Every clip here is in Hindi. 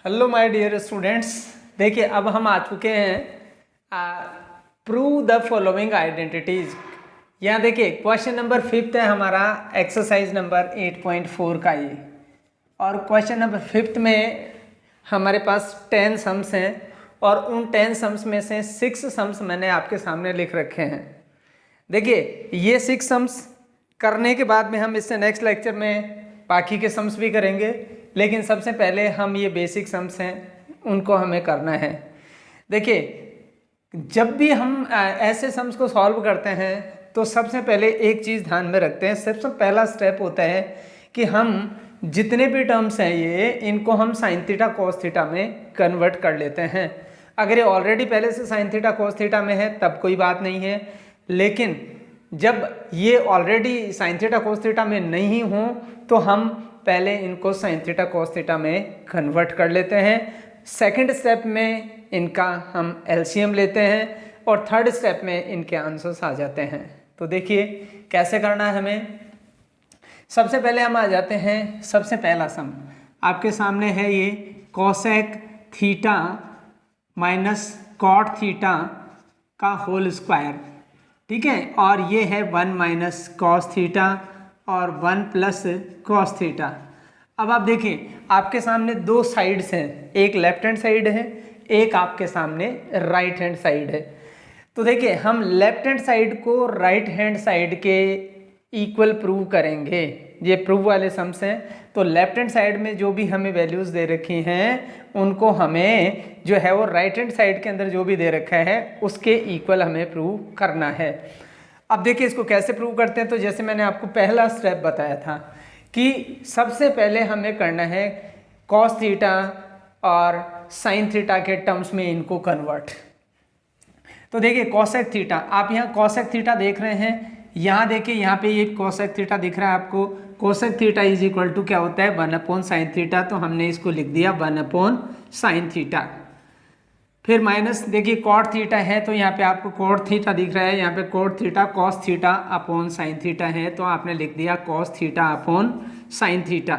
Hello my dear students. देखिए अब हम आ चुके हैं प्रूव द फॉलोइंग आइडेंटिटीज। यहाँ देखिए क्वेश्चन नंबर 5 है हमारा, एक्सरसाइज नंबर 8.4 का ये। और क्वेश्चन नंबर 5 में हमारे पास 10 सम्स हैं और उन 10 सम्स में से 6 सम्स मैंने आपके सामने लिख रखे हैं। देखिए ये 6 सम्स करने के बाद में हम इससे नेक्स्ट लेक्चर में बाकी के सम्स भी करेंगे, लेकिन सबसे पहले हम ये बेसिक सम्स हैं उनको हमें करना है। देखिए जब भी हम ऐसे सम्स को सॉल्व करते हैं तो सबसे पहले एक चीज़ ध्यान में रखते हैं। सबसे पहला स्टेप होता है कि हम जितने भी टर्म्स हैं ये इनको हम साइन थीटा कोस थीटा में कन्वर्ट कर लेते हैं। अगर ये ऑलरेडी पहले से साइन थीटा कोस थीटा में है तब कोई बात नहीं है, लेकिन जब ये already sign theta cos theta में नहीं हो तो हम पहले इनको साइन थीटा कोस थीटा में कन्वर्ट कर लेते हैं। सेकंड स्टेप में इनका हम एलसीएम लेते हैं और थर्ड स्टेप में इनके आंसर्स आ जाते हैं। तो देखिए कैसे करना है हमें। सबसे पहले हम आ जाते हैं, सबसे पहला सम आपके सामने है ये cosec theta minus cot theta का होल स्क्वायर, ठीक है। और ये है 1 माइनस कॉस थीटा और 1 प्लस कॉस थीटा। अब आप देखिए आपके सामने दो साइड्स हैं, एक लेफ्ट हैंड साइड है, एक आपके सामने राइट हैंड साइड है। तो देखिए हम लेफ्ट हैंड साइड को राइट हैंड साइड के इक्वल प्रूव करेंगे। ये प्रूव वाले सम्स हैं, तो लेफ्ट हैंड साइड में जो भी हमें वैल्यूज दे रखी हैं उनको हमें जो है वो राइट हैंड साइड के अंदर जो भी दे रखा है उसके इक्वल हमें प्रूव करना है। अब देखिए इसको कैसे प्रूव करते हैं। तो जैसे मैंने आपको पहला स्टेप बताया था कि सबसे पहले हमें करना है कॉस थीटा और साइन थीटा के टर्म्स में इनको कन्वर्ट। तो देखिए कोसेक थीटा, आप यहाँ कोसेक थीटा देख रहे हैं, यहाँ देखिए यहाँ पे ये कोसेक थीटा दिख रहा है आपको। Cosec theta is equal to क्या होता है 1 अपॉन साइन थीटा, तो हमने इसको लिख दिया 1 अपॉन साइन थीटा। फिर माइनस देखिए कॉट थीटा है तो यहाँ पे आपको कॉट थीटा दिख रहा है, यहाँ पे cot theta cos theta upon sine theta है तो आपने लिख दिया cos theta upon sine theta,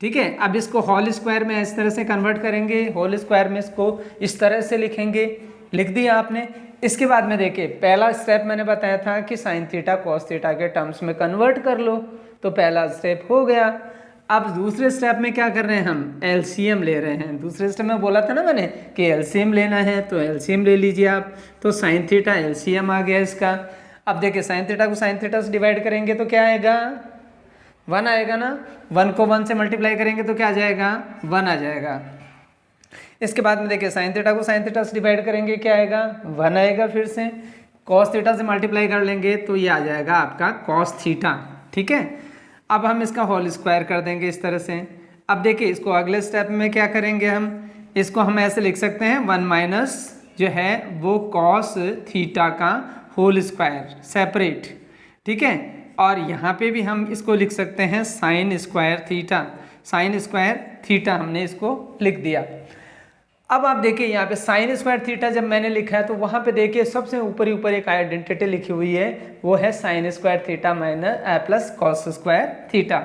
ठीक है। अब इसको होल स्क्वायर में इस तरह से कन्वर्ट करेंगे, होल स्क्वायर में इसको इस तरह से लिखेंगे, लिख दिया आपने। इसके बाद में देखिए पहला स्टेप मैंने बताया था कि साइन थीटा कॉस थीटा के टर्म्स में कन्वर्ट कर लो, तो पहला स्टेप हो गया। अब दूसरे स्टेप में क्या कर रहे हैं, हम एलसीएम ले रहे हैं। दूसरे स्टेप में बोला था ना मैंने कि एलसीएम लेना है, तो एलसीएम ले लीजिए आप। तो साइन थीटा एलसीएम आ गया इसका। अब देखिए साइन थीटा को साइन थीटा से डिवाइड करेंगे तो क्या आएगा 1 आएगा ना, 1 को 1 से मल्टीप्लाई करेंगे तो क्या आ जाएगा 1 आ जाएगा। इसके बाद में देखिए साइन थीटा को साइन थीटा से डिवाइड करेंगे क्या आएगा 1 आएगा। फिर से कॉस थीटा से मल्टीप्लाई कर लेंगे तो ये आ जाएगा आपका कॉस थीटा, ठीक है। अब हम इसका होल स्क्वायर कर देंगे इस तरह से। अब देखिए इसको अगले स्टेप में क्या करेंगे, हम इसको हम ऐसे लिख सकते हैं 1 माइनस जो है वो कॉस थीटा का होल स्क्वायर सेपरेट, ठीक है। और यहाँ पे भी हम इसको लिख सकते हैं sign square theta, sign square theta हमने इसको लिख दिया। अब आप देखिए यहाँ पे साइन स्क्वायर थीटा जब मैंने लिखा है तो वहाँ पे देखिए सबसे ऊपर ही ऊपर एक आइडेंटिटी लिखी हुई है, वो है sine square theta minus plus cos square theta.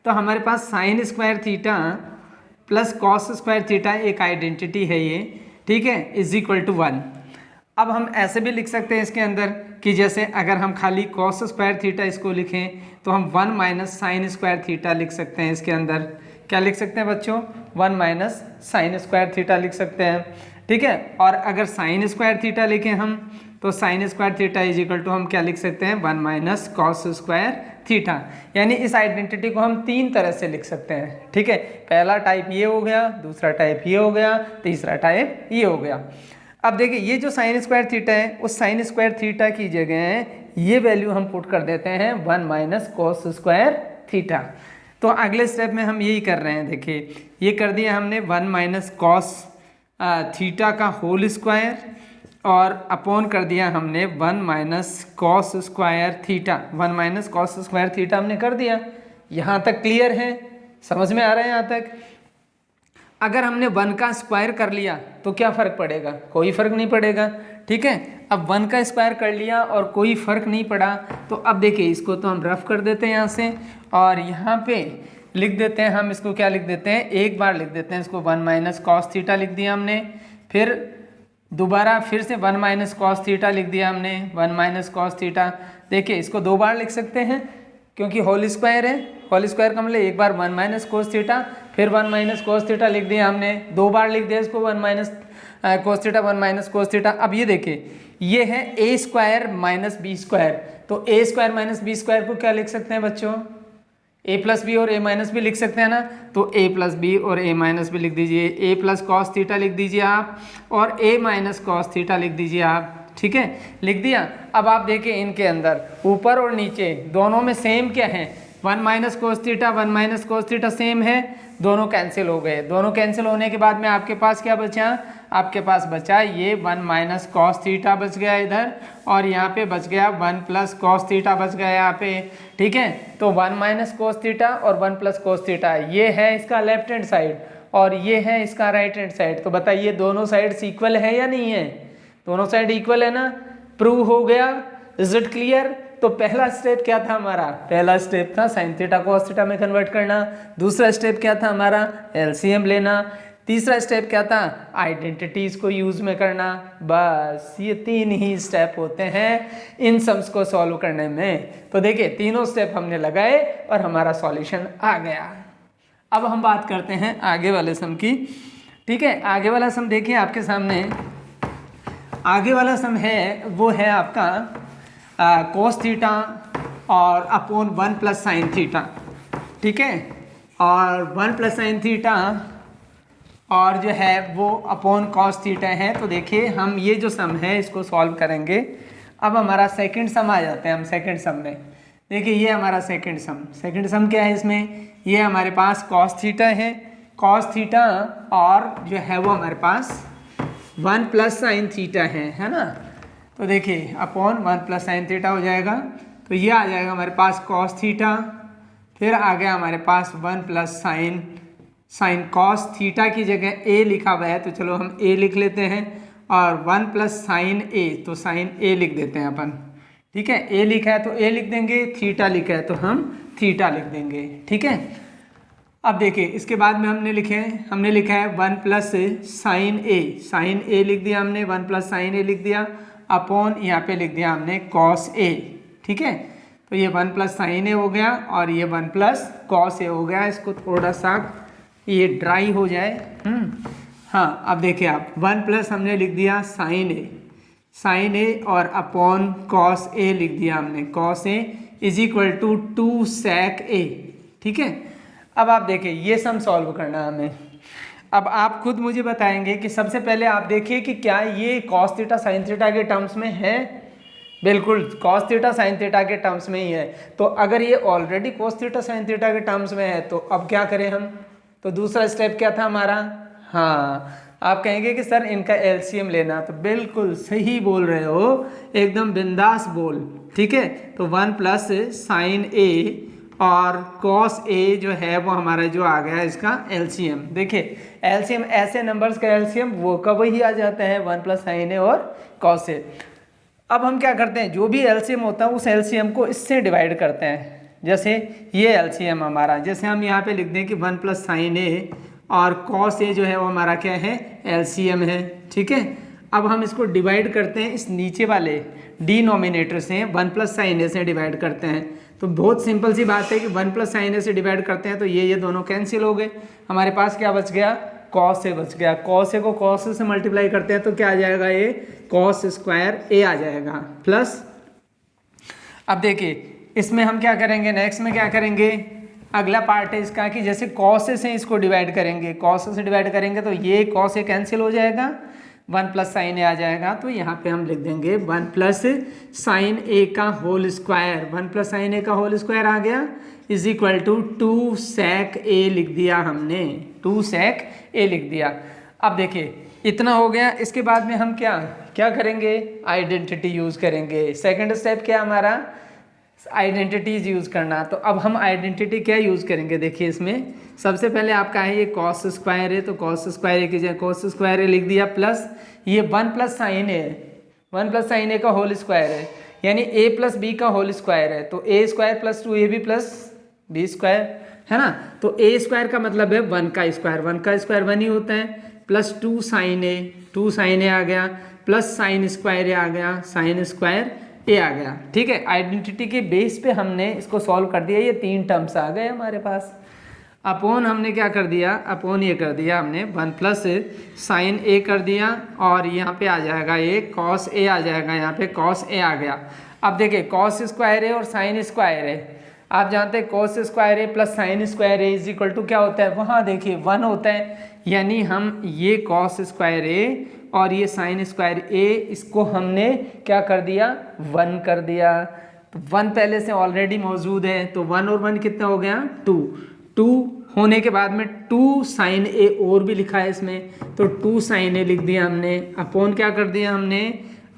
तो हमारे पास sine square theta plus cos square theta एक आइडेंटिटी है ये, ठीक है, इज इक्वल टू 1। अब हम ऐसे भी लिख सकते हैं इसके अंदर कि जैसे अगर हम खाली कॉस स्क्वायर थीटा इसको लिखें तो हम 1 माइनस साइन स्क्वायर थीटा लिख सकते हैं। इसके अंदर क्या लिख सकते हैं बच्चों 1 माइनस साइन स्क्वायर थीटा लिख सकते हैं, ठीक है। और अगर साइन स्क्वायर थीटा लिखें हम तो sine square theta is equal to हम क्या लिख सकते हैं 1 माइनस कॉस स्क्वायर थीटा। यानी इस आइडेंटिटी को हम 3 तरह से लिख सकते हैं, ठीक है। पहला टाइप ये हो गया, दूसरा टाइप ये हो गया, तीसरा टाइप ये हो गया। अब देखिए ये जो साइन स्क्वायर थीटा है उस साइन स्क्वायर थीटा की जगह ये वैल्यू हम पुट कर देते हैं 1 माइनस कॉस स्क्वायर थीटा। तो अगले स्टेप में हम यही कर रहे हैं। देखिए ये कर दिया हमने 1 माइनस कॉस थीटा का होल स्क्वायर और अपॉन कर दिया हमने 1 minus cos square theta, 1 minus cos square theta हमने कर दिया। यहाँ तक क्लियर है, समझ में आ रहा है यहाँ तक। अगर हमने 1 का स्क्वायर कर लिया तो क्या फ़र्क पड़ेगा, कोई फ़र्क नहीं पड़ेगा, ठीक है। अब 1 का स्क्वायर कर लिया और कोई फ़र्क नहीं पड़ा तो अब देखिए इसको तो हम रफ कर देते हैं यहाँ से, और यहाँ पे लिख देते हैं हम इसको, क्या लिख देते हैं, एक बार लिख देते हैं इसको 1 माइनस कॉस थीटा लिख दिया हमने, फिर दोबारा फिर से 1 माइनस कॉस थीटा लिख दिया हमने, 1 माइनस कॉस थीटा। देखिए इसको दो बार लिख सकते हैं क्योंकि होल स्क्वायर है, होल स्क्वायर का मतलब एक बार 1 माइनस कोस थीटा, फिर 1 माइनस कोस थीटा लिख दिया हमने, दो बार लिख दिया इसको 1 minus cos theta, 1 minus cos theta. अब ये देखिए ये है ए स्क्वायर माइनस बी स्क्वायर, तो ए स्क्वायर माइनस बी स्क्वायर को क्या लिख सकते हैं बच्चों, ए प्लस बी और ए माइनस बी लिख सकते हैं ना, तो ए प्लस बी और ए माइनस बी लिख दीजिए, ए प्लस कॉस थीटा लिख दीजिए आप और ए माइनस कॉस थीटा लिख दीजिए आप, ठीक है, लिख दिया। अब आप देखिए इनके अंदर ऊपर और नीचे दोनों में सेम क्या है, 1 minus cos theta 1 minus cos theta same है, दोनों कैंसिल हो गए। दोनों कैंसिल होने के बाद में आपके पास क्या बचा, आपके पास बचा ये 1 माइनस कॉस थीटा बच गया इधर, और यहाँ पे बच गया 1 प्लस कॉस थीटा बच गया यहाँ पे, ठीक है। तो 1 माइनस कोस थीटा और 1 प्लस कोस थीटा ये है इसका लेफ्ट हैंड साइड और ये है इसका राइट हैंड साइड। तो बताइए दोनों साइड इक्वल है या नहीं है, दोनों साइड इक्वल है ना, प्रूव हो गया। Is it clear. तो पहला स्टेप क्या था हमारा, पहला स्टेप था साइन थीटा कॉस थीटा में कन्वर्ट करना, दूसरा स्टेप क्या था हमारा एलसीएम लेना, तीसरा स्टेप क्या था आइडेंटिटीज को यूज में करना। बस ये तीन ही स्टेप होते हैं इन सम्स को सॉल्व करने में। तो देखिए तीनों स्टेप हमने लगाए और हमारा सॉल्यूशन आ गया। अब हम बात करते हैं आगे वाले सम की, ठीक है। आगे वाला सम देखिए आपके सामने, आगे वाला सम है वो है आपका कोस थीटा और अपॉन 1 प्लस साइन थीटा, ठीक है, और 1 प्लस साइन थीटा और जो है वो अपॉन कॉस थीटा है। तो देखिए हम ये जो सम है इसको सॉल्व करेंगे। अब हमारा सेकंड सम आ जाते हैं हम सेकंड सम में। देखिए ये हमारा सेकंड सम क्या है, इसमें ये हमारे पास कॉस थीटा है, कॉस थीटा और जो है वो हमारे पास 1 प्लस साइन थीटा है ना। तो देखिए अपॉन 1 प्लस साइन थीटा हो जाएगा, तो ये आ जाएगा हमारे पास कॉस थीटा, फिर आ गया हमारे पास 1 प्लस साइन कॉस थीटा की जगह ए लिखा हुआ है तो चलो हम ए लिख लेते हैं, और 1 प्लस साइन ए, तो साइन ए लिख देते हैं अपन, ठीक है। ए लिखा है तो ए लिख देंगे, थीटा लिखा है तो हम थीटा लिख देंगे, ठीक है। अब देखिए इसके बाद में हमने लिखा है 1 प्लस साइन ए लिख दिया हमने, 1 प्लस साइन ए लिख दिया, अपॉन यहाँ पे लिख दिया हमने कॉस ए, ठीक है। तो ये 1 प्लस साइन ए हो गया और ये 1 प्लस कॉस ए हो गया। इसको थोड़ा सा ये ड्राई हो जाए। हाँ अब देखिए आप 1 प्लस हमने लिख दिया साइन ए और अपॉन कॉस ए लिख दिया हमने, cos A is equal to 2 sec A, ठीक है। अब आप देखिए ये सम सॉल्व करना है हमें। अब आप खुद मुझे बताएंगे कि सबसे पहले आप देखिए कि क्या ये कॉस थीटा साइन थीटा के टर्म्स में है, बिल्कुल कॉस थीटा साइन थीटा के टर्म्स में ही है। तो अगर ये already cos theta sine theta के टर्म्स में है तो अब क्या करें हम, तो दूसरा स्टेप क्या था हमारा, हाँ आप कहेंगे कि सर इनका एलसीएम लेना, तो बिल्कुल सही बोल रहे हो, एकदम बिंदास बोल, ठीक है। तो 1 प्लस साइन ए और कॉस ए जो है वो हमारा जो आ गया इसका एलसीएम। देखिए एलसीएम ऐसे नंबर्स का एलसीएम वो कब ही आ जाता है 1 प्लस साइन ए और कॉस ए। अब हम क्या करते हैं, जो भी एलसीएम होता है उस एलसीएम को इससे डिवाइड करते हैं। जैसे ये एलसीएम हमारा, जैसे हम यहाँ पे लिख दें कि 1 प्लस साइन ए और कॉस ए जो है वो हमारा क्या है एलसीएम है, ठीक है। अब हम इसको डिवाइड करते हैं इस नीचे वाले डिनोमिनेटर से, 1 प्लस साइन ए से डिवाइड करते हैं। तो बहुत सिंपल सी बात है कि 1 प्लस साइन ए से डिवाइड करते हैं तो ये दोनों कैंसिल हो गए, हमारे पास क्या बच गया, कॉस ए बच गया। कॉस ए को कॉस ए से मल्टीप्लाई करते हैं तो क्या आ जाएगा, ये कॉस स्क्वायर ए आ जाएगा प्लस। अब देखिए इसमें हम क्या करेंगे, नेक्स्ट में क्या करेंगे, अगला पार्ट है इसका कि जैसे कॉस ए से इसको डिवाइड करेंगे, कॉस ए से डिवाइड करेंगे तो ये कॉस ए कैंसिल हो जाएगा, 1 प्लस साइन ए आ जाएगा। तो यहाँ पे हम लिख देंगे 1 प्लस साइन ए का whole square, 1 plus sine A का होल स्क्वायर आ गया इज इक्वल टू 2 sec ए लिख दिया हमने, 2 sec ए लिख दिया। अब देखिए इतना हो गया, इसके बाद में हम क्या करेंगे, आइडेंटिटी यूज़ करेंगे। सेकंड स्टेप क्या हमारा, आइडेंटिटीज यूज़ करना। तो अब हम आइडेंटिटी क्या यूज़ करेंगे, देखिए इसमें सबसे पहले आपका है ये कॉस स्क्वायर है, तो कॉस स्क्वायर ए की जगह कॉस स्क्वायर ए लिख दिया, प्लस ये 1 plus sine A, 1 plus sine A का होल स्क्वायर है, यानी a प्लस बी का होल स्क्वायर है, तो a square plus 2ab plus B square, है ना। तो ए स्क्वायर का मतलब है 1 का स्क्वायर, 1 का स्क्वायर 1 ही होता है, प्लस 2 साइन ए, 2 साइन ए आ गया, प्लस साइन स्क्वायर ए आ गया, साइन स्क्वायर ए आ गया। ठीक है, आइडेंटिटी के बेस पे हमने इसको सॉल्व कर दिया, ये 3 टर्म्स आ गए हमारे पास। अपॉन हमने क्या कर दिया, अपॉन ये कर दिया हमने 1 प्लस साइन ए कर दिया, और यहाँ पे आ जाएगा ये कॉस ए आ जाएगा, यहाँ पे कॉस ए आ गया। अब देखिए कॉस स्क्वायर ए और साइन स्क्वायर ए, आप जानते हैं cos square A plus sine square A is equal to क्या होता है, वहाँ देखिए 1 होता है, यानी हम ये कॉस स्क्वायर ए और ये साइन स्क्वायर ए इसको हमने क्या कर दिया, 1 कर दिया। तो 1 पहले से ऑलरेडी मौजूद है, तो 1 और 1 कितना हो गया 2, 2 होने के बाद में 2 साइन ए और भी लिखा है इसमें, तो 2 साइन ए लिख दिया हमने, अपॉन क्या कर दिया हमने,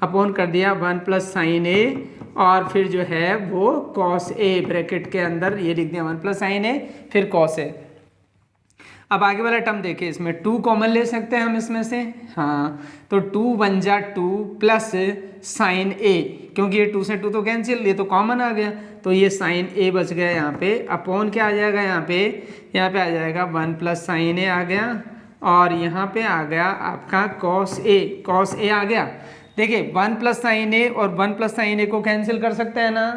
अपॉन कर दिया 1 प्लस साइन ए, और फिर जो है वो कॉस ए ब्रैकेट के अंदर ये लिख दिया 1 प्लस साइन ए फिर कॉस ए। अब आगे वाला टर्म देखिए, इसमें 2 कॉमन ले सकते हैं हम इसमें से, हाँ, तो 2 1 जा 2 प्लस साइन ए, क्योंकि ये 2 से 2 तो कैंसिल, ये तो कॉमन आ गया, तो ये साइन ए बच गया यहाँ पे, अपॉन क्या आ जाएगा यहाँ पे आ जाएगा 1 प्लस साइन ए आ गया, और यहाँ पे आ गया आपका कॉस ए आ गया। देखिए 1 प्लस साइन ए और 1 प्लस साइन ए को कैंसिल कर सकते हैं ना,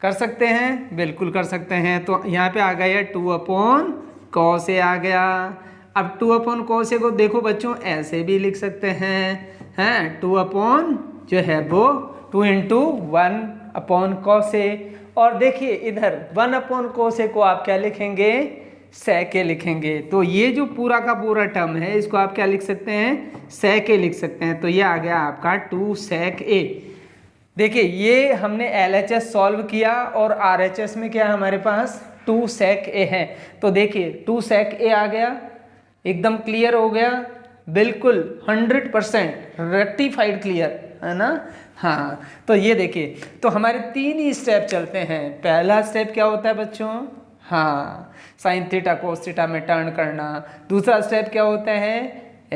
कर सकते हैं, बिल्कुल कर सकते हैं। तो यहाँ पे आ गया 2 अपॉन कॉस ए आ गया। अब 2 अपॉन कॉस ए को देखो बच्चों ऐसे भी लिख सकते हैं 2 अपॉन जो है वो 2 इंटू 1 अपॉन कॉस ए, और देखिए इधर 1 अपॉन कॉस ए को आप क्या लिखेंगे, सेक ए लिखेंगे। तो ये जो पूरा का पूरा टर्म है इसको आप क्या लिख सकते हैं, सेक ए लिख सकते हैं। तो ये आ गया आपका 2 सेक ए। देखिए ये हमने LHS सॉल्व किया और RHS में क्या है हमारे पास 2 सेक ए है, तो देखिए 2 सेक ए आ गया, एकदम क्लियर हो गया, बिल्कुल 100% रेक्टिफाइड क्लियर है ना। हाँ, तो ये देखिए, तो हमारे 3 ही स्टेप चलते हैं। पहला स्टेप क्या होता है बच्चों, हाँ, साइन थीटा कोस थीटा में टर्न करना। दूसरा स्टेप क्या होता है,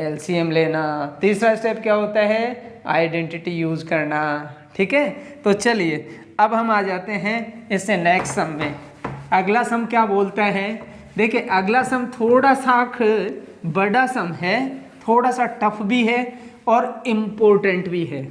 LCM लेना। तीसरा स्टेप क्या होता है, आइडेंटिटी यूज करना। ठीक है, तो चलिए अब हम आ जाते हैं इससे नेक्स्ट सम में। अगला सम क्या बोलता है, देखिए अगला सम थोड़ा सा बड़ा सम है, थोड़ा सा टफ भी है और इम्पोर्टेंट भी है।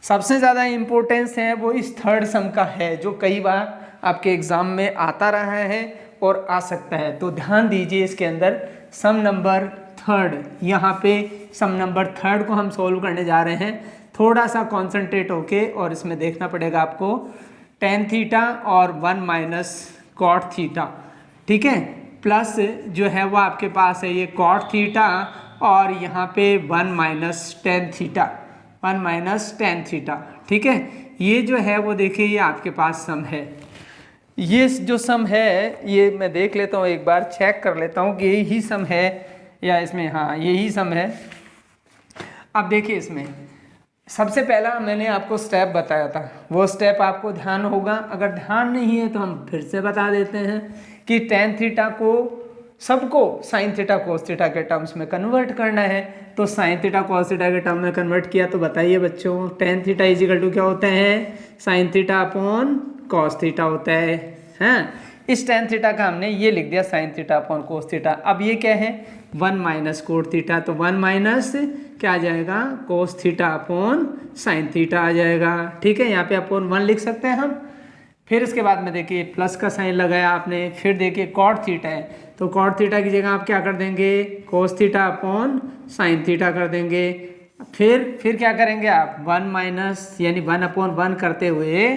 सबसे ज़्यादा इम्पोर्टेंस है वो इस थर्ड सम का है, जो कई बार आपके एग्ज़ाम में आता रहा है और आ सकता है। तो ध्यान दीजिए इसके अंदर सम नंबर 3, यहाँ पे सम नंबर 3 को हम सोल्व करने जा रहे हैं। थोड़ा सा कॉन्सेंट्रेट होके और इसमें देखना पड़ेगा आपको, टेन थीटा और 1 माइनस कॉट थीटा, ठीक है, प्लस जो है वो आपके पास है ये कॉट थीटा, और यहाँ पे 1 minus tan theta, 1 minus tan theta. ठीक है, ये जो है वो देखिए ये आपके पास सम है। ये जो सम है ये मैं देख लेता हूँ, एक बार चेक कर लेता हूँ कि यही सम है या इसमें, हाँ यही सम है। अब देखिए इसमें सबसे पहला मैंने आपको स्टेप बताया था, वो स्टेप आपको ध्यान होगा, अगर ध्यान नहीं है तो हम फिर से बता देते हैं कि टेन थीटा को सबको साइन थीटा कोस थीटा के टर्म्स में कन्वर्ट करना है। तो साइन थीटा कोस थीटा के टर्म में कन्वर्ट किया तो बताइए बच्चों, tan theta is equal to क्या होता है, sine theta upon cos theta होता है। हाँ, इस टेन थीटा का हमने ये लिख दिया sign theta upon cos theta. अब ये क्या है, 1 माइनस कोट थीटा, तो 1 माइनस क्या आ जाएगा, cos theta upon sine theta आ जाएगा। ठीक है, यहाँ पे अपॉन 1 लिख सकते हैं हम। फिर इसके बाद में देखिए प्लस का साइन लगाया आपने, फिर देखिए कॉट थीटा है, तो कॉट थीटा की जगह आप क्या कर देंगे, कोस थीटा अपॉन साइन थीटा कर देंगे। फिर क्या करेंगे आप, 1 माइनस यानी 1 अपॉन 1 करते हुए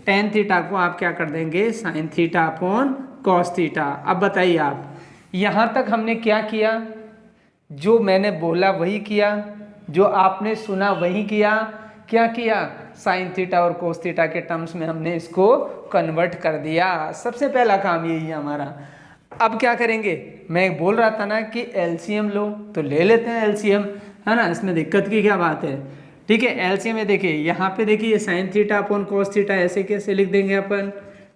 टेन थीटा को आप क्या कर देंगे, sign theta upon cos theta. अब बताइए आप, यहाँ तक हमने क्या किया, जो मैंने बोला वही किया, जो आपने सुना वही किया। क्या किया, साइन थीटा और कोस थीटा के टर्म्स में हमने इसको कन्वर्ट कर दिया। सबसे पहला काम यही है हमारा। अब क्या करेंगे, मैं बोल रहा था ना कि एलसीएम लो, तो ले लेते हैं एलसीएम, है ना, इसमें दिक्कत की क्या बात है। ठीक है, एलसीएम में देखिए यहाँ पे देखिए sign theta upon cos theta ऐसे कैसे लिख देंगे अपन।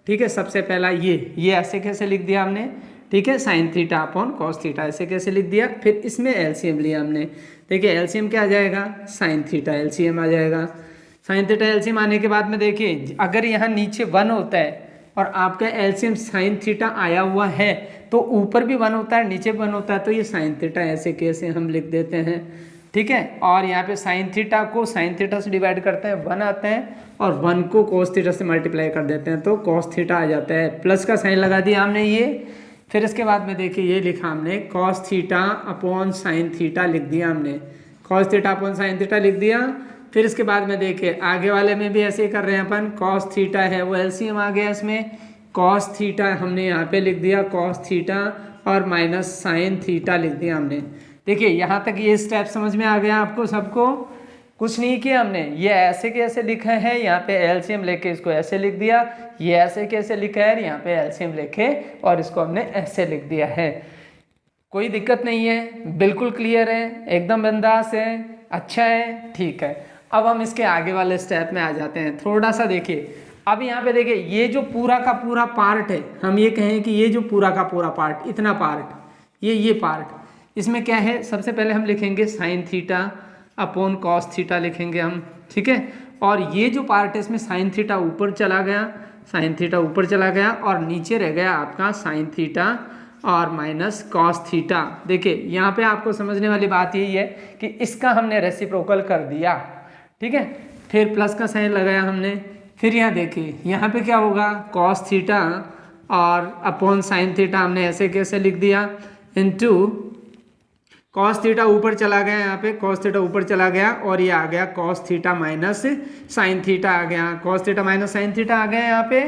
ठीक है, सबसे पहला ये ऐसे कैसे लिख दिया हमने। ठीक है, sine theta upon cos theta ऐसे कैसे लिख दिया। फिर इसमें एलसीएम लिया हमने, देखिए एलसीएम क्या आ जाएगा, साइन थीटा एलसीएम आ जाएगा। साइन थीटा एलसीएम आने के बाद में देखिए अगर यहाँ नीचे 1 होता है, और आपका एलसीएम साइन थीटा आया हुआ है तो ऊपर भी 1 होता है नीचे भी 1 होता है, तो ये साइन थीटा ऐसे कैसे हम लिख देते हैं, ठीक है। और यहाँ पे साइन थीटा को साइन थीटा से डिवाइड करते हैं 1 आते हैं, और 1 को कोस थीटा से मल्टीप्लाई कर देते हैं तो कोस थीटा आ जाता है। प्लस का साइन लगा दिया हमने ये, फिर इसके बाद में देखिए ये लिखा हमने cos theta upon sine theta लिख दिया हमने, cos theta upon sine theta लिख दिया। फिर इसके बाद में देखिए आगे वाले में भी ऐसे ही कर रहे हैं अपन, कॉस थीटा है वो एलसीएम आ गया इसमें, कॉस थीटा हमने यहाँ पे लिख दिया कॉस थीटा और माइनस साइन थीटा लिख दिया हमने। देखिए यहाँ तक ये स्टेप समझ में आ गया आपको सबको, कुछ नहीं किया हमने, ये ऐसे कैसे लिखा है, यहाँ पे एलसीएम लेके इसको ऐसे लिख दिया, ये ऐसे कैसे लिखा है, यहाँ पे एलसीएम लेके और इसको हमने ऐसे लिख दिया है। कोई दिक्कत नहीं है, बिल्कुल क्लियर है, एकदम बिंदास है, अच्छा है, ठीक है। अब हम इसके आगे वाले स्टेप में आ जाते हैं। थोड़ा सा देखिए, अब यहाँ पे देखिए ये जो पूरा का पूरा पार्ट है, हम ये कहें कि ये जो पूरा का पूरा पार्ट, इतना पार्ट, ये पार्ट, इसमें क्या है, सबसे पहले हम लिखेंगे sign theta upon cos theta लिखेंगे हम, ठीक है। और ये जो पार्ट है इसमें साइन थीटा ऊपर चला गया, साइन थीटा ऊपर चला गया और नीचे रह गया आपका साइन थीटा और माइनस कॉस थीटा। देखिए यहाँ पे आपको समझने वाली बात यही है कि इसका हमने रेसिप्रोकल कर दिया, ठीक है। फिर प्लस का साइन लगाया हमने, फिर यहाँ देखिए यहाँ पे क्या होगा, कॉस थीटा और अपॉन साइन थीटा हमने ऐसे कैसे लिख दिया, इनटू कॉस थीटा ऊपर चला गया, यहाँ पे कॉस थीटा ऊपर चला गया और ये आ गया cos theta minus sine theta आ गया, cos theta minus sine theta आ गया यहाँ पे।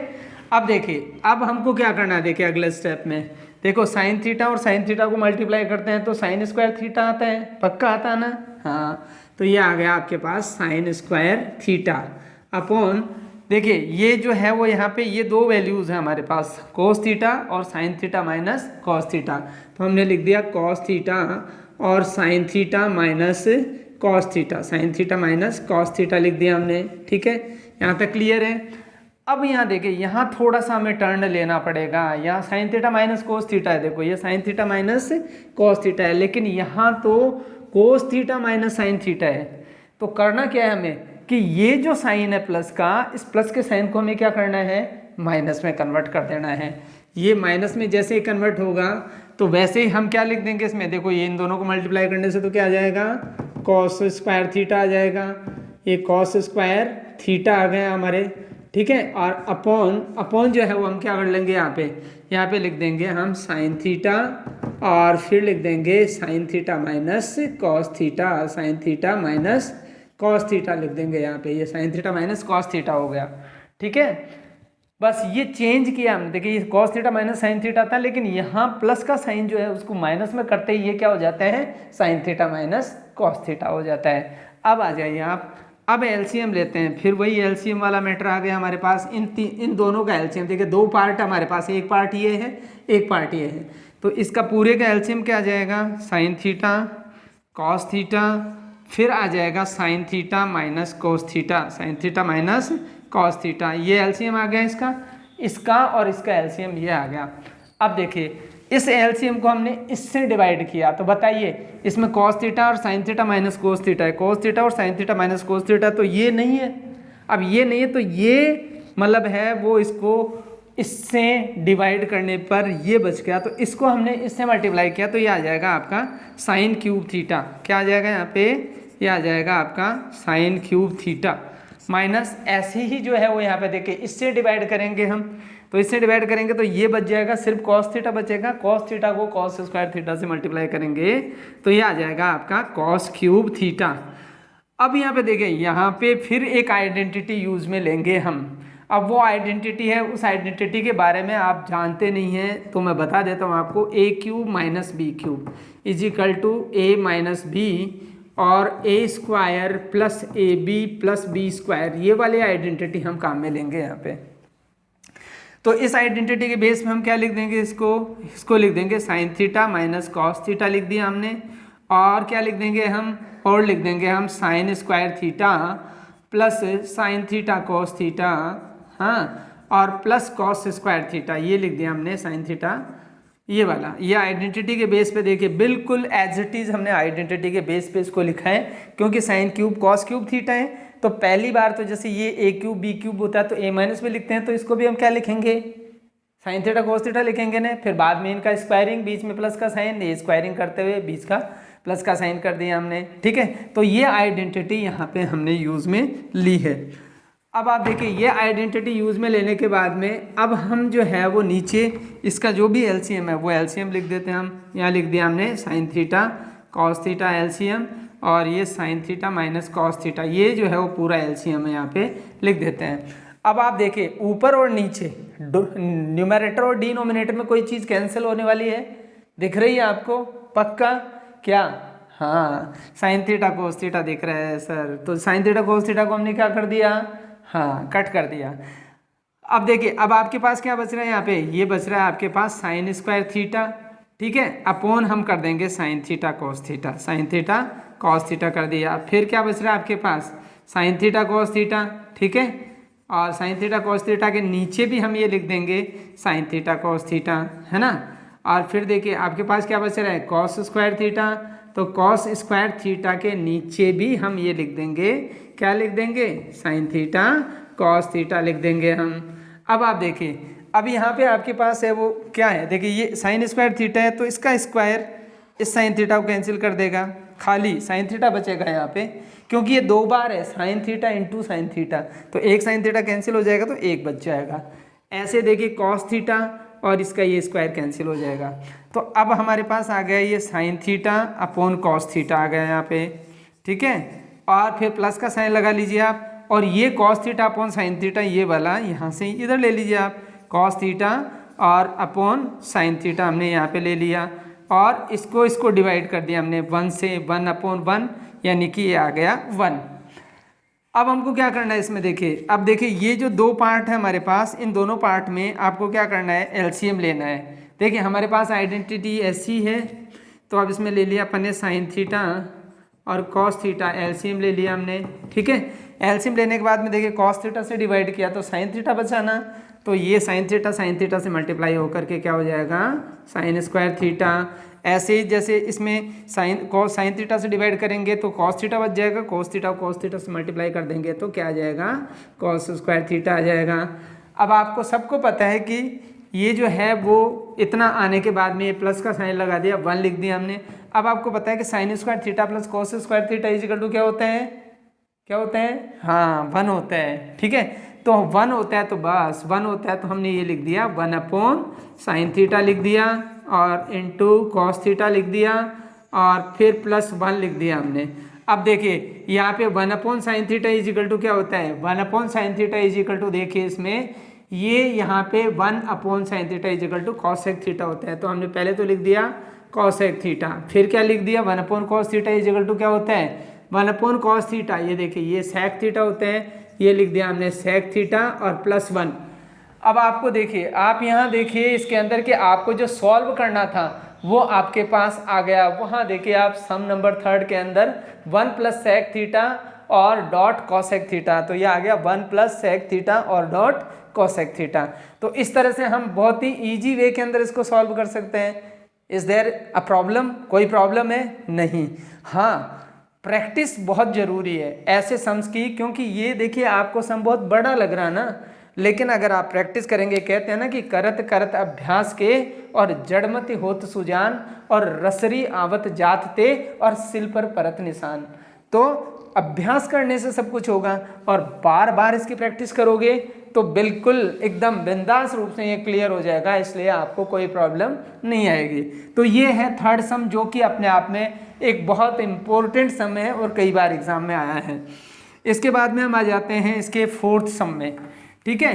अब देखिए अब हमको क्या करना है, देखिए अगले स्टेप में देखो साइन थीटा और साइन थीटा को मल्टीप्लाई करते हैं तो साइन स्क्वायर थीटा आता है, पक्का आता है ना, हाँ। तो ये आ गया आपके पास साइन स्क्वायर थीटा अपॉन, देखिए ये जो है वो यहाँ पे ये दो वैल्यूज़ हैं हमारे पास, कोस थीटा और sine theta minus cos theta, तो हमने लिख दिया कॉस थीटा और sine theta minus cos theta, sine theta minus cos theta लिख दिया हमने, ठीक है। यहाँ तक क्लियर है। अब यहाँ देखिए यहाँ थोड़ा सा हमें टर्न लेना पड़ेगा, यहाँ sine theta minus cos theta है, देखो ये sine theta minus cos theta है, लेकिन यहाँ तो cos theta minus sine theta है। तो करना क्या है हमें कि ये जो साइन है प्लस का, इस प्लस के साइन को हमें क्या करना है, माइनस में कन्वर्ट कर देना है। ये माइनस में जैसे ही कन्वर्ट होगा तो वैसे ही हम क्या लिख देंगे इसमें, देखो ये इन दोनों को मल्टीप्लाई करने से तो क्या आ जाएगा, कॉस स्क्वायर थीटा आ जाएगा, ये कॉस स्क्वायर थीटा आ गया हमारे, ठीक है। और अपॉन जो है वो हम क्या कर लेंगे, यहाँ पे लिख देंगे हम साइन थीटा और फिर लिख देंगे sine theta minus cos theta, sine theta minus cos theta लिख देंगे यहाँ पे, ये sine theta minus cos theta हो गया, ठीक है। बस ये चेंज किया हमने, देखिए ये cos theta minus sine theta था, लेकिन यहाँ प्लस का साइन जो है उसको माइनस में करते ही ये क्या हो जाता है, sine theta minus cos theta हो जाता है। अब आ जाइए आप, अब एलसीएम लेते हैं, फिर वही एलसीएम वाला मैटर आ गया हमारे पास, इन दोनों का एलसीएम, देखिए दो पार्ट हमारे पास, एक पार्ट ये है एक पार्ट ये है, तो इसका पूरे का एलसीएम क्या आ जाएगा, साइन थीटा कॉस थीटा, फिर आ जाएगा sine theta minus cos theta, sine theta minus cos theta, ये एलसीएम आ गया इसका और इसका एलसीएम ये आ गया। अब देखिए इस एलसीएम को हमने इससे डिवाइड किया, तो बताइए इसमें कॉस थीटा और sine theta minus cos theta है, कोस थीटा और sine theta minus cos theta, तो ये नहीं है। अब ये नहीं है तो ये मतलब है वो इसको इससे डिवाइड करने पर ये बच गया, तो इसको हमने इससे मल्टीप्लाई किया तो ये आ जाएगा आपका साइन क्यूब थीटा, क्या आ जाएगा यहाँ पे, ये आ जाएगा आपका साइन क्यूब थीटा माइनस ऐसे ही जो है वो यहाँ पे देखिए इससे डिवाइड करेंगे हम, तो इससे डिवाइड करेंगे तो ये बच जाएगा, सिर्फ कॉस थीटा बचेगा, कॉस थीटा को कॉस स्क्वायर थीटा से मल्टीप्लाई करेंगे तो ये आ जाएगा आपका कॉस क्यूब थीटा। अब यहाँ पे देखिए यहाँ पे फिर एक आइडेंटिटी यूज में लेंगे हम, अब वो आइडेंटिटी है, उस आइडेंटिटी के बारे में आप जानते नहीं हैं तो मैं बता देता हूँ आपको, a cube minus b cube is equal to a minus b और a square plus a b plus B square, ये वाली आइडेंटिटी हम काम में लेंगे यहाँ पे। तो इस आइडेंटिटी के बेस में हम क्या लिख देंगे, इसको लिख देंगे sine theta minus cos theta लिख दिया हमने, और क्या लिख देंगे हम, और लिख देंगे हम sign square theta plus sine theta cos theta, हाँ, और प्लस कॉस स्क्वायर थीटा, ये लिख दिया हमने साइन थीटा, ये वाला। ये आइडेंटिटी के बेस पे देखिए बिल्कुल एज इट इज़ हमने आइडेंटिटी के बेस पे इसको लिखा है, क्योंकि sine cube cos cube theta है तो पहली बार तो जैसे ये ए क्यूब बी क्यूब होता है तो ए माइनस में लिखते हैं, तो इसको भी हम क्या लिखेंगे, साइन थीटा कोस थीटा लिखेंगे ना, फिर बाद में इनका स्क्वायरिंग, बीच में प्लस का साइन, ये स्क्वायरिंग करते हुए बीच का प्लस का साइन कर दिया हमने, ठीक है। तो ये आइडेंटिटी यहाँ पे हमने यूज़ में ली है। अब आप देखिए ये आइडेंटिटी यूज़ में लेने के बाद में अब हम जो है वो नीचे इसका जो भी एलसीएम है वो एलसीएम लिख देते हैं हम। यहाँ लिख दिया हमने sine theta cos theta LCM, और ये sine theta minus cos theta, ये जो है वो पूरा एलसीएम है यहाँ पे लिख देते हैं। अब आप देखिए ऊपर और नीचे न्यूमरेटर और डिनोमिनेटर में कोई चीज़ कैंसिल होने वाली है, दिख रही है आपको पक्का? क्या? हाँ, साइन थीटा कोस थीटा दिख रहा है सर। तो साइन थीटा कोस थीटा को हमने क्या कर दिया? हाँ, कट कर दिया। अब देखिए अब आपके पास क्या बच रहा है यहाँ पे? ये बच रहा है आपके पास साइन स्क्वायर थीटा, ठीक है, अपॉन हम कर देंगे sine theta cos theta, sine theta cos theta कर दिया। फिर क्या बच रहा है आपके पास? साइन थीटा कॉस थीटा, ठीक है, और साइन थीटा कॉस थीटा के नीचे भी हम ये लिख देंगे साइन थीटा कॉस थीटा, है ना। और फिर देखिए आपके पास क्या बच रहा है? कॉस स्क्वायर थीटा, तो कॉस स्क्वायर थीटा के नीचे भी हम ये लिख देंगे, क्या लिख देंगे? साइन थीटा कॉस थीटा लिख देंगे हम। अब आप देखिए अब यहाँ पे आपके पास है वो क्या है, देखिए ये साइन स्क्वायर थीटा है तो इसका स्क्वायर इस साइन थीटा को कैंसिल कर देगा, खाली साइन थीटा बचेगा यहाँ पे, क्योंकि ये दो बार है sine theta into sine theta, तो एक साइन थीटा कैंसिल हो जाएगा तो एक बच जाएगा। ऐसे देखिए कॉस थीटा और इसका ये स्क्वायर कैंसिल हो जाएगा। तो अब हमारे पास आ गया ये sine theta upon cos theta आ गया यहाँ पे, ठीक है, और फिर प्लस का साइन लगा लीजिए आप, और ये cos theta upon sine theta ये वाला यहाँ से इधर ले लीजिए आप, कॉस थीटा और अपॉन साइन थीटा हमने यहाँ पे ले लिया, और इसको डिवाइड कर दिया हमने 1 से, 1/1, यानी कि ये आ गया 1। अब हमको क्या करना है इसमें? देखिए अब देखिए ये जो दो पार्ट है हमारे पास, इन दोनों पार्ट में आपको क्या करना है? एलसीएम लेना है। देखिए हमारे पास आइडेंटिटी ऐसी है, तो अब इसमें ले लिया अपन ने साइन थीटा और कॉस थीटा, एलसीएम ले लिया हमने, ठीक है। एलसीएम लेने के बाद में देखिए कॉस थीटा से डिवाइड किया तो साइन थीटा बचा ना, तो ये साइन थीटा से मल्टीप्लाई होकर के क्या हो जाएगा? Sign square theta. ऐसे ही जैसे इसमें साइन थीटा से डिवाइड करेंगे तो कॉस थीटा बच जाएगा, कॉस थीटा से मल्टीप्लाई कर देंगे तो क्या आ जाएगा? कॉस स्क्वायर थीटा आ जाएगा। अब आपको सबको पता है कि ये जो है वो इतना आने के बाद में ये प्लस का साइन लगा दिया, 1 लिख दिया हमने। अब आपको पता है कि sine square theta plus cos square theta equal to क्या होता है? क्या होता है? हाँ, 1 होता है, ठीक है। तो 1 होता है तो बस 1 होता है तो हमने ये लिख दिया 1 साइन थीटा लिख दिया, और इंटू कॉस थीटा लिख दिया, और फिर प्लस 1 लिख दिया हमने। अब देखिए यहाँ पे 1 साइन थीटा इक्वल टू क्या होता है? 1 साइन थीटा इक्वल टू, देखिए इसमें ये यहाँ पे 1 sine theta equal to cosec theta होता है, तो हमने पहले तो लिख दिया कॉसेक थीटा, फिर क्या लिख दिया? 1 कॉस थीटा इक्वल टू क्या होता है? 1 कॉस थीटा, ये देखिए ये सेक थीटा होते हैं, ये लिख दिया हमने सेक थीटा और प्लस 1। अब आपको देखिए आप यहाँ देखिए इसके अंदर के आपको जो सॉल्व करना था वो आपके पास आ गया। वहाँ देखिए आप सम नंबर 3 के अंदर 1 प्लस सेक थीटा और डॉट कॉसेक थीटा, तो ये आ गया 1 प्लस सेक थीटा और डॉट कॉसेक थीटा। तो इस तरह से हम बहुत ही ईजी वे के अंदर इसको सॉल्व कर सकते हैं। Is there a problem? कोई प्रॉब्लम है नहीं। हाँ, प्रैक्टिस बहुत ज़रूरी है ऐसे सम्स की, क्योंकि ये देखिए आपको सम बहुत बड़ा लग रहा है ना, लेकिन अगर आप प्रैक्टिस करेंगे, कहते हैं ना कि करत करत अभ्यास के और जड़मति होत सुजान और रसरी आवत जात ते और सिल पर परत निशान। तो अभ्यास करने से सब कुछ होगा, और बार बार इसकी प्रैक्टिस करोगे तो बिल्कुल एकदम बिंदास रूप से ये क्लियर हो जाएगा, इसलिए आपको कोई प्रॉब्लम नहीं आएगी। तो ये है 3rd सम, जो कि अपने आप में एक बहुत इम्पोर्टेंट सम है और कई बार एग्जाम में आया है। इसके बाद में हम आ जाते हैं इसके 4th सम में, ठीक है।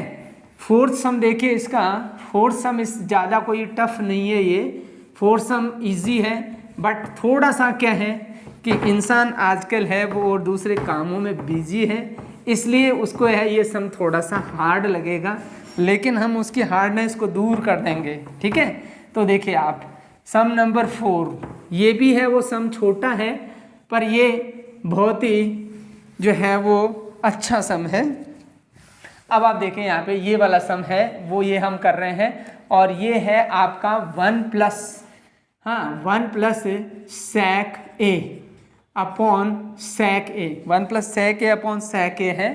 4th सम देखिए, इसका 4th सम इस ज़्यादा कोई टफ नहीं है, ये 4th सम इजी है, बट थोड़ा सा क्या है कि इंसान आजकल है वो और दूसरे कामों में बिजी है, इसलिए उसको है ये सम थोड़ा सा हार्ड लगेगा, लेकिन हम उसकी हार्डनेस को दूर कर देंगे, ठीक है। तो देखिए आप सम नंबर 4, ये भी है वो सम छोटा है, पर ये बहुत ही जो है वो अच्छा सम है। अब आप देखें यहाँ पे ये वाला सम है वो ये हम कर रहे हैं, और ये है आपका 1 प्लस सेक ए अपॉन सेक ए, 1 प्लस सेक ए अपॉन सेक ए है,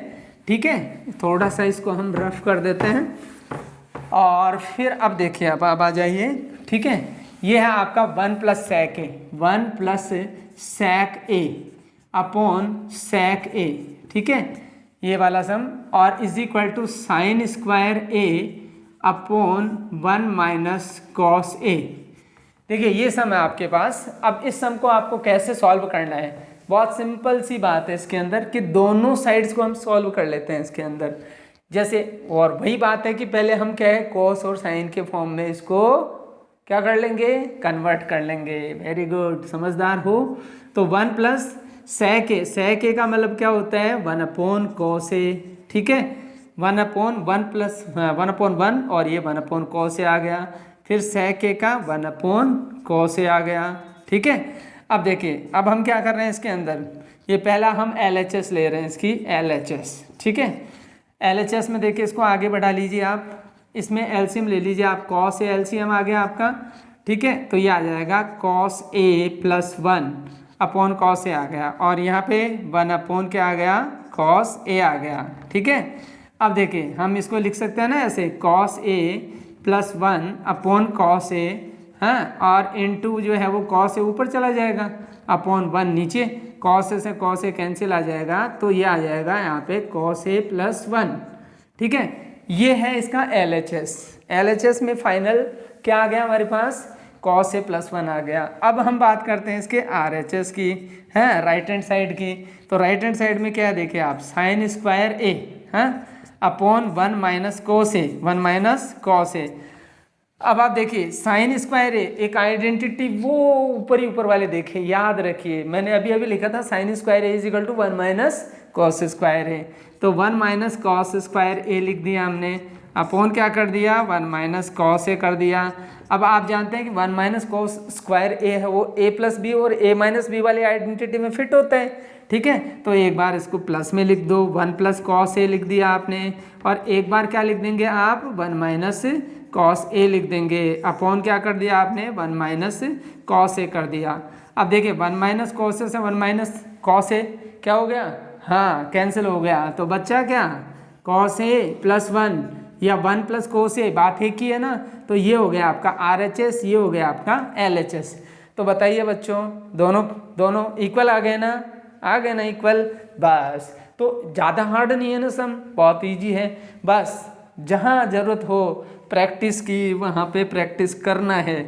ठीक है। थोड़ा सा इसको हम रफ कर देते हैं, और फिर अब देखिए अब आ जाइए, ठीक है, ये है आपका 1 plus sec a, 1 plus sec a upon sec a, ठीक है, ये वाला सम, और is equal to sine square a upon 1 minus cos a। देखिए ये सम है आपके पास। अब इस सम को आपको कैसे सॉल्व करना है, बहुत सिंपल सी बात है इसके अंदर कि दोनों साइड्स को हम सॉल्व कर लेते हैं इसके अंदर। जैसे और वही बात है कि पहले हम क्या है कॉस और साइन के फॉर्म में इसको क्या कर लेंगे, कन्वर्ट कर लेंगे। वेरी गुड, समझदार हो। तो 1 plus sec a, sec a का मतलब क्या होता है 1 अपॉन कॉस a, ठीक है, 1 अपॉन 1 प्लस 1 अपॉन 1 और ये 1 अपॉन कॉस a आ गया, फिर sec a का 1 अपॉन कॉस a आ गया, ठीक है। अब देखिए अब हम क्या कर रहे हैं इसके अंदर, ये पहला हम LHS ले रहे हैं इसकी, LHS, ठीक है। LHS में देखिए इसको आगे बढ़ा लीजिए आप, इसमें एलसीएम ले लीजिए आप, cos a एलसीएम आ गया आपका, ठीक है, तो ये आ जाएगा cos a plus 1 upon cos a आ गया, और यहाँ पे 1 अपॉन क्या आ गया, cos a आ गया, ठीक है। अब देखिए हम इसको लिख सकते हैं ना ऐसे, cos a plus 1 upon cos a, हाँ, और इनटू जो है वो cos a ऊपर चला जाएगा, अपॉन 1 नीचे, cos a से cos a कैंसिल आ जाएगा, तो ये आ जाएगा यहाँ पे cos a प्लस 1, ठीक है। ये है इसका LHS। LHS में फाइनल क्या आ गया हमारे पास, cos a प्लस 1 आ गया। अब हम बात करते हैं इसके RHS की, है राइट हैंड साइड की। तो राइट हैंड साइड में क्या है देखिए आप, साइन स्क्वायर a, हाँ, upon 1 minus cos A, 1 minus cos A. अब आप देखिए साइन स्क्वायर ए एक आइडेंटिटी, वो ऊपर ही ऊपर वाले देखे, याद रखिए मैंने अभी अभी लिखा था sine square A is equal to 1 minus cos square a, तो 1 माइनस कॉस स्क्वायर ए लिख दिया हमने, अपॉन क्या कर दिया 1 माइनस कॉस ए कर दिया। अब आप जानते हैं कि 1 माइनस कॉस स्क्वायर ए है वो a प्लस बी और a माइनस बी वाली आइडेंटिटी में फिट होता है, ठीक है। तो एक बार इसको प्लस में लिख दो, 1 प्लस कॉस ए लिख दिया आपने, और एक बार क्या लिख देंगे आप 1 माइनस कॉस ए लिख देंगे, अपॉन क्या कर दिया आपने 1 माइनस कॉस ए कर दिया। अब देखिए 1 माइनस कॉस ए से 1 माइनस कॉस ए क्या हो गया, हाँ कैंसिल हो गया, तो बच्चा क्या कॉस ए प्लस 1 या 1 प्लस कोस ए, बात एक ही है ना। तो ये हो गया आपका RHS, ये हो गया आपका LHS। तो बताइए बच्चों दोनों इक्वल आ गए ना, आ गए ना इक्वल, बस। तो ज़्यादा हार्ड नहीं है ना सम, बहुत इजी है, बस जहाँ ज़रूरत हो प्रैक्टिस की वहाँ पे प्रैक्टिस करना है।